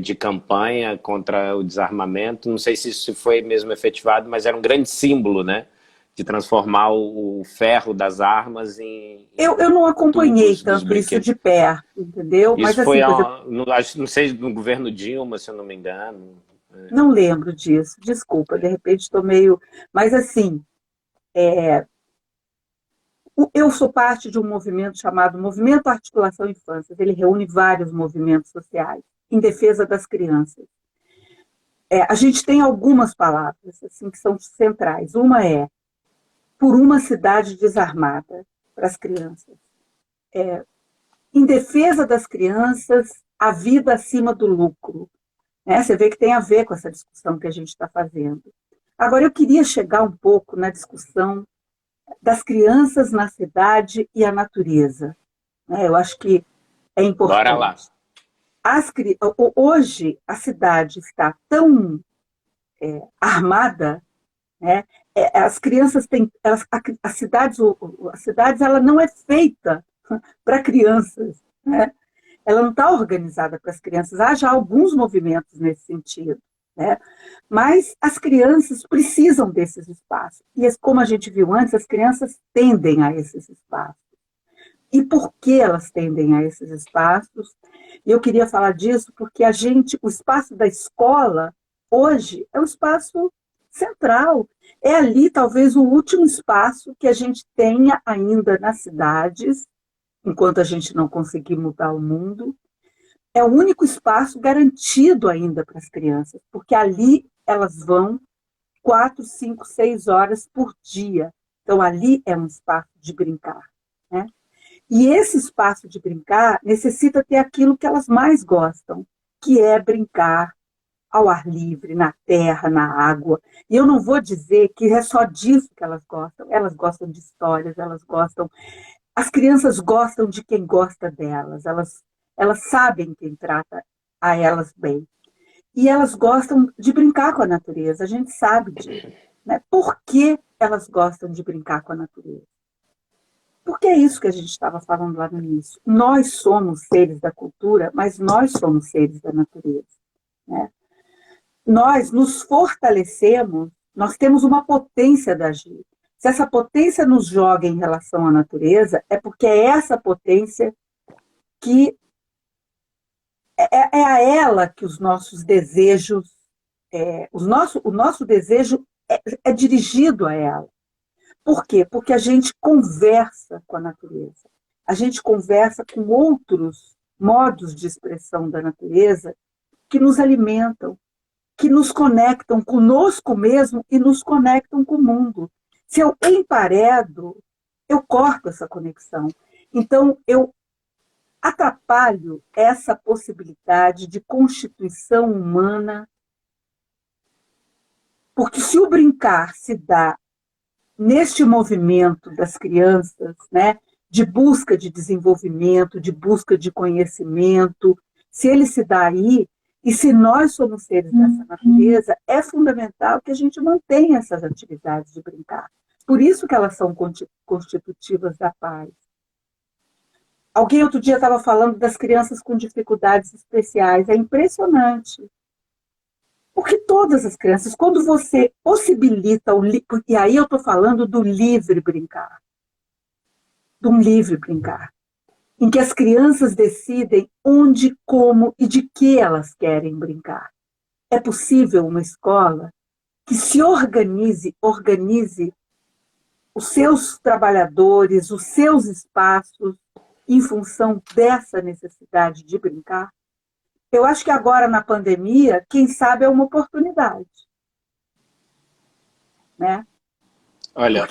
de campanha contra o desarmamento, não sei se isso foi mesmo efetivado, mas era um grande símbolo, né, de transformar o ferro das armas Eu não em acompanhei tubos dos tanto isso brinquedos. de perto, entendeu? Isso Mas foi, assim, por exemplo, não sei, no governo Dilma, se eu não me engano. não lembro disso, desculpa, de repente estou meio... Mas assim, eu sou parte de um movimento chamado Movimento Articulação Infâncias. Ele reúne vários movimentos sociais em defesa das crianças. A gente tem algumas palavras assim que são centrais. Uma é por uma cidade desarmada para as crianças. Em defesa das crianças, a vida acima do lucro. Né? Você vê que tem a ver com essa discussão que a gente está fazendo. Agora, eu queria chegar um pouco na discussão das crianças na cidade e a natureza. Né? Eu acho que é Bora lá. importante. Hoje, a cidade está tão armada, né? As crianças têm... As cidades ela não é feita para crianças. Né? Ela não está organizada para as crianças. Há já alguns movimentos nesse sentido. Né? Mas as crianças precisam desses espaços. E como a gente viu antes, as crianças tendem a esses espaços. E por que elas tendem a esses espaços? E eu queria falar disso porque o espaço da escola, hoje, é um espaço central. É ali, talvez, o último espaço que a gente tenha ainda nas cidades, enquanto a gente não conseguir mudar o mundo. É o único espaço garantido ainda para as crianças, porque ali elas vão 4, 5, 6 horas por dia. Então, ali é um espaço de brincar. Né? E esse espaço de brincar necessita ter aquilo que elas mais gostam, que é brincar ao ar livre, na terra, na água. E eu não vou dizer que é só disso que elas gostam de histórias, elas gostam... As crianças gostam de quem gosta delas, elas sabem quem trata a elas bem. E elas gostam de brincar com a natureza, a gente sabe disso. Né? Por que elas gostam de brincar com a natureza? Porque é isso que a gente estava falando lá no início. Nós somos seres da cultura, mas nós somos seres da natureza. Né? Nós nos fortalecemos, nós temos uma potência de agir. Se essa potência nos joga em relação à natureza, é porque é essa potência que é a ela que os nossos desejos, o nosso desejo é dirigido a ela. Por quê? Porque a gente conversa com a natureza. A gente conversa com outros modos de expressão da natureza que nos alimentam, que nos conectam conosco mesmo e nos conectam com o mundo. Se eu emparedo, eu corto essa conexão. Então, eu atrapalho essa possibilidade de constituição humana, porque se o brincar se dá neste movimento das crianças, né, de busca de desenvolvimento, de busca de conhecimento, se ele se dá aí, e se nós somos seres dessa natureza, é fundamental que a gente mantenha essas atividades de brincar. Por isso que elas são constitutivas da paz. Alguém outro dia estava falando das crianças com dificuldades especiais. É impressionante. Porque todas as crianças, quando você possibilita e aí eu estou falando do livre brincar, de um livre brincar, em que as crianças decidem onde, como e de que elas querem brincar. É possível uma escola que se organize os seus trabalhadores, os seus espaços, em função dessa necessidade de brincar? Eu acho que agora, na pandemia, quem sabe é uma oportunidade. Né? Olha,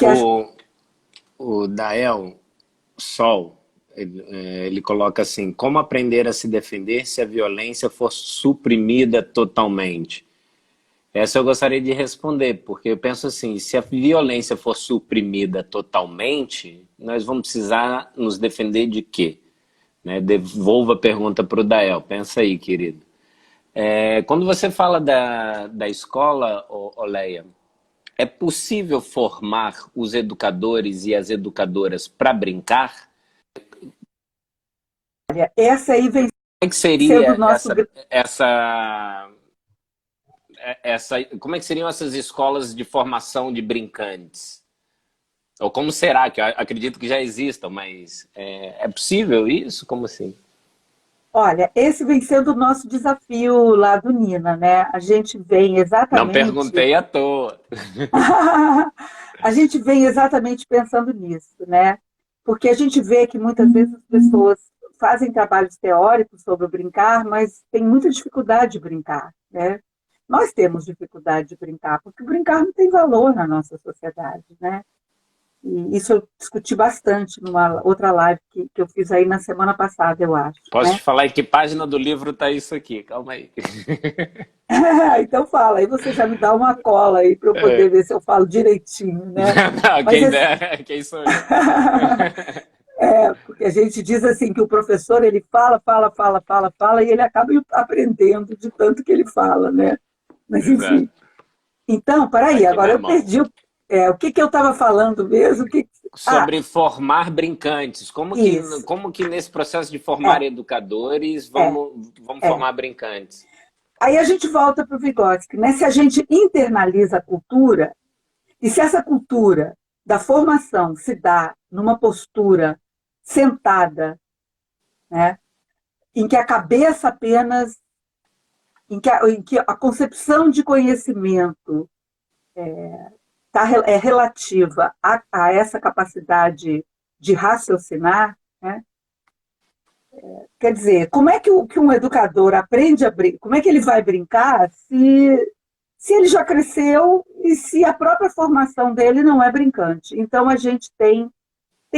o Dael Sol, ele coloca assim: como aprender a se defender se a violência for suprimida totalmente? Essa eu gostaria de responder, porque eu penso assim, se a violência for suprimida totalmente, nós vamos precisar nos defender de quê? Né? Devolvo a pergunta para o Dael, pensa aí, querido. Quando você fala da escola, Oleia, é possível formar os educadores e as educadoras para brincar? Essa aí vem como é que seria nosso... como é que seriam essas escolas de formação de brincantes? Ou como será? Que eu acredito que já existam, mas é possível isso? Como assim? Olha, esse vem sendo o nosso desafio lá do Nina, né? A gente vem exatamente... Não perguntei à toa. A gente vem exatamente pensando nisso, né? Porque a gente vê que muitas vezes as pessoas fazem trabalhos teóricos sobre o brincar, mas tem muita dificuldade de brincar, né? Nós temos dificuldade de brincar, porque o brincar não tem valor na nossa sociedade, né? E isso eu discuti bastante numa outra live que eu fiz aí na semana passada, eu acho. Posso te falar em que página do livro está isso aqui? Calma aí. Então fala, aí você já me dá uma cola aí para eu poder ver se eu falo direitinho, né? Não, quem dera, quem sou eu? Porque a gente diz assim que o professor ele fala e ele acaba aprendendo de tanto que ele fala, né? Mas enfim. Então, peraí, agora eu perdi o que eu estava falando mesmo? Sobre formar brincantes. Como que nesse processo de formar educadores vamos formar brincantes? Aí a gente volta para o Vygotsky, né? Se a gente internaliza a cultura, e se essa cultura da formação se dá numa postura sentada, né? Em que a cabeça apenas, em que a concepção de conhecimento é relativa a essa capacidade de raciocinar, né? Quer dizer, como é que um educador aprende a brincar? Como é que ele vai brincar se ele já cresceu e se a própria formação dele não é brincante? Então a gente tem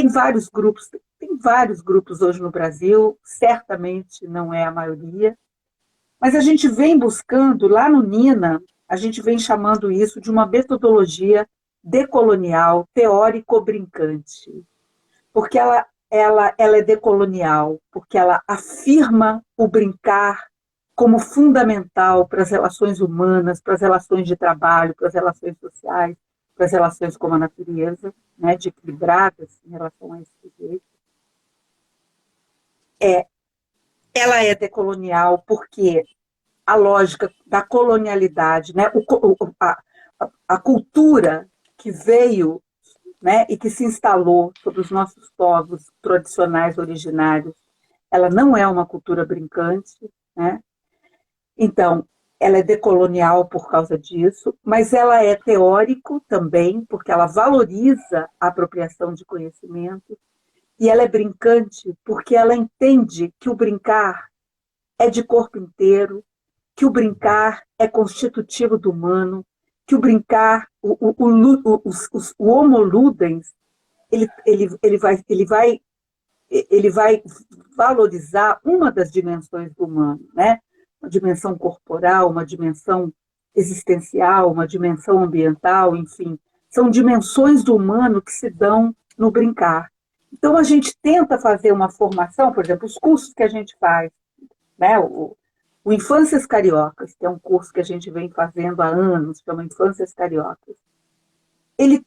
vários grupos hoje no Brasil, certamente não é a maioria, mas a gente vem buscando, lá no Nina, a gente vem chamando isso de uma metodologia decolonial, teórico-brincante, porque ela é decolonial, porque ela afirma o brincar como fundamental para as relações humanas, para as relações de trabalho, para as relações sociais, para as relações com a natureza, né, de equilibradas em relação a esse sujeito. Ela é decolonial porque a lógica da colonialidade, né, a cultura que veio, né, e que se instalou sobre os nossos povos tradicionais originários, ela não é uma cultura brincante, né? Então, ela é decolonial por causa disso, mas ela é teórico também, porque ela valoriza a apropriação de conhecimento, e ela é brincante porque ela entende que o brincar é de corpo inteiro, que o brincar é constitutivo do humano, que o brincar, o homo ludens, ele vai valorizar uma das dimensões do humano, né? Uma dimensão corporal, uma dimensão existencial, uma dimensão ambiental, enfim. São dimensões do humano que se dão no brincar. Então, a gente tenta fazer uma formação, por exemplo, os cursos que a gente faz, né? O Infâncias Cariocas, que é um curso que a gente vem fazendo há anos, chama Infâncias Cariocas. Ele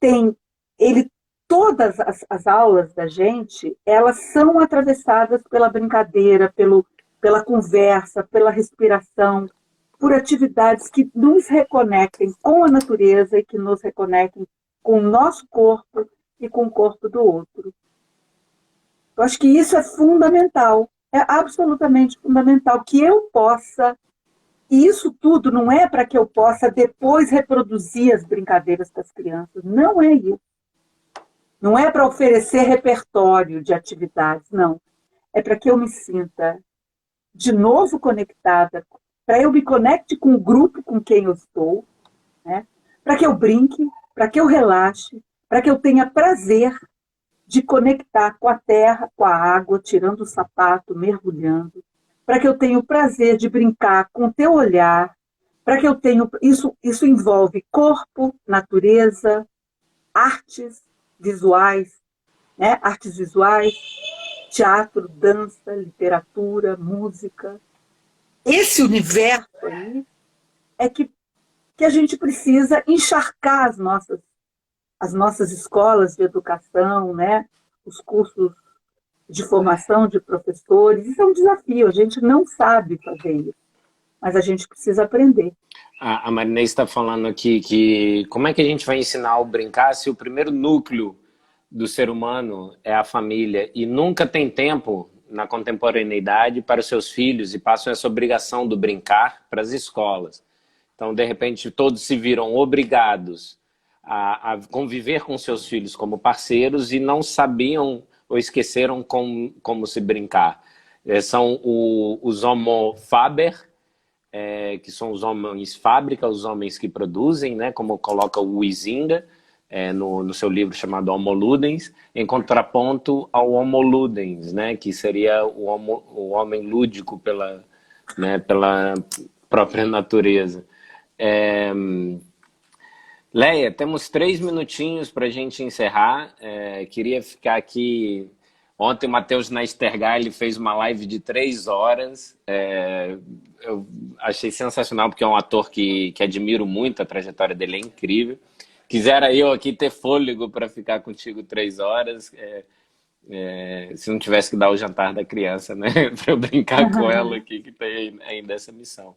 todas as aulas da gente, elas são atravessadas pela brincadeira, pela conversa, pela respiração, por atividades que nos reconectem com a natureza e que nos reconectem com o nosso corpo e com o corpo do outro. Eu acho que isso é fundamental, é absolutamente fundamental, que eu possa, e isso tudo não é para que eu possa depois reproduzir as brincadeiras das crianças, não é isso. Não é para oferecer repertório de atividades, não. É para que eu me sinta de novo conectada, para eu me conecte com o grupo com quem eu estou, né? Para que eu brinque, para que eu relaxe, para que eu tenha prazer de conectar com a terra, com a água, tirando o sapato, mergulhando, para que eu tenha o prazer de brincar com o teu olhar, para que eu tenha... Isso envolve corpo, natureza, artes visuais, né? Artes visuais, teatro, dança, literatura, música. Esse universo aí é que a gente precisa encharcar as nossas escolas de educação, né? Os cursos de formação de professores. Isso é um desafio, a gente não sabe fazer isso, mas a gente precisa aprender. A Marinês está falando aqui que como é que a gente vai ensinar o brincar se o primeiro núcleo do ser humano é a família e nunca tem tempo na contemporaneidade para os seus filhos e passam essa obrigação do brincar para as escolas. Então, de repente, todos se viram obrigados a conviver com seus filhos como parceiros e não sabiam ou esqueceram como se brincar. São os homo faber, que são os homens fábrica, os homens que produzem, né, como coloca o Huizinga no seu livro chamado Homo Ludens, em contraponto ao Homo Ludens, né, que seria o homem lúdico pela própria natureza. Leia, temos 3 minutinhos para a gente encerrar. Queria ficar aqui... Ontem o Matheus Nastergaile ele fez uma live de 3 horas. Eu achei sensacional, porque é um ator que admiro muito, a trajetória dele é incrível. Quisera eu aqui ter fôlego para ficar contigo 3 horas, se não tivesse que dar o jantar da criança, né? Para eu brincar com ela aqui, que tem ainda essa missão.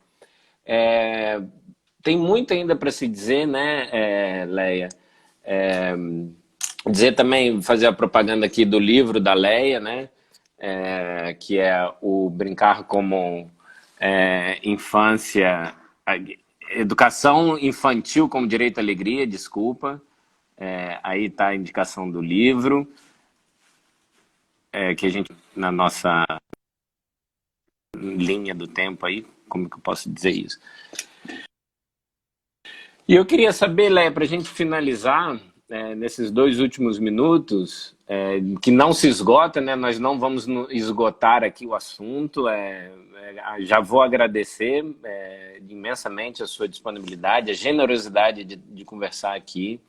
Tem muito ainda para se dizer, né, Leia? Dizer também, fazer a propaganda aqui do livro da Leia, né? Que é o Brincar como Infância... Educação Infantil como Direito à Alegria, desculpa. Aí está a indicação do livro, que a gente, na nossa linha do tempo aí, como que eu posso dizer isso? E eu queria saber, Leia, para a gente finalizar, nesses 2 últimos minutos, que não se esgota, né? Nós não vamos esgotar aqui o assunto. Já vou agradecer imensamente a sua disponibilidade, a generosidade de conversar aqui.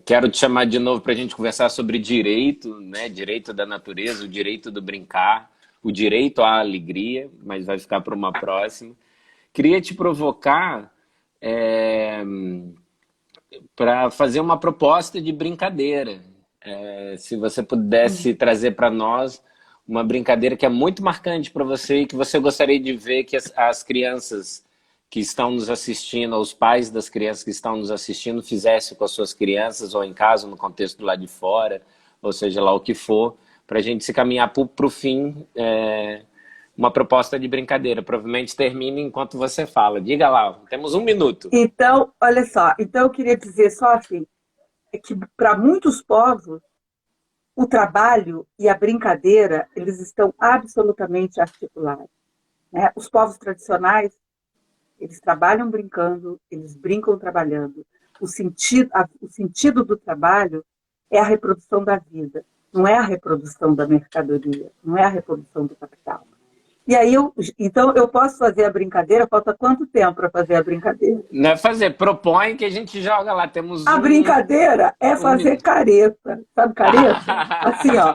Quero te chamar de novo para a gente conversar sobre direito, né? Direito da natureza, o direito do brincar, o direito à alegria, mas vai ficar para uma próxima. Queria te provocar para fazer uma proposta de brincadeira. Se você pudesse trazer para nós uma brincadeira que é muito marcante para você e que você gostaria de ver que as crianças que estão nos assistindo, os pais das crianças que estão nos assistindo, fizessem com as suas crianças, ou em casa, no contexto do lado de fora, ou seja lá o que for, para a gente se caminhar para o fim, uma proposta de brincadeira. Provavelmente termine enquanto você fala. Diga lá, temos 1 minuto. Então, olha só, eu queria dizer só assim, que para muitos povos, o trabalho e a brincadeira, eles estão absolutamente articulados, né? Os povos tradicionais, eles trabalham brincando, eles brincam trabalhando. O sentido do trabalho é a reprodução da vida. não é a reprodução da mercadoria, não é a reprodução do capital. E aí, então, eu posso fazer a brincadeira, falta quanto tempo para fazer a brincadeira? Não é fazer, propõe que a gente joga lá, temos A brincadeira é fazer minuto. careta, sabe careta? Assim, ó.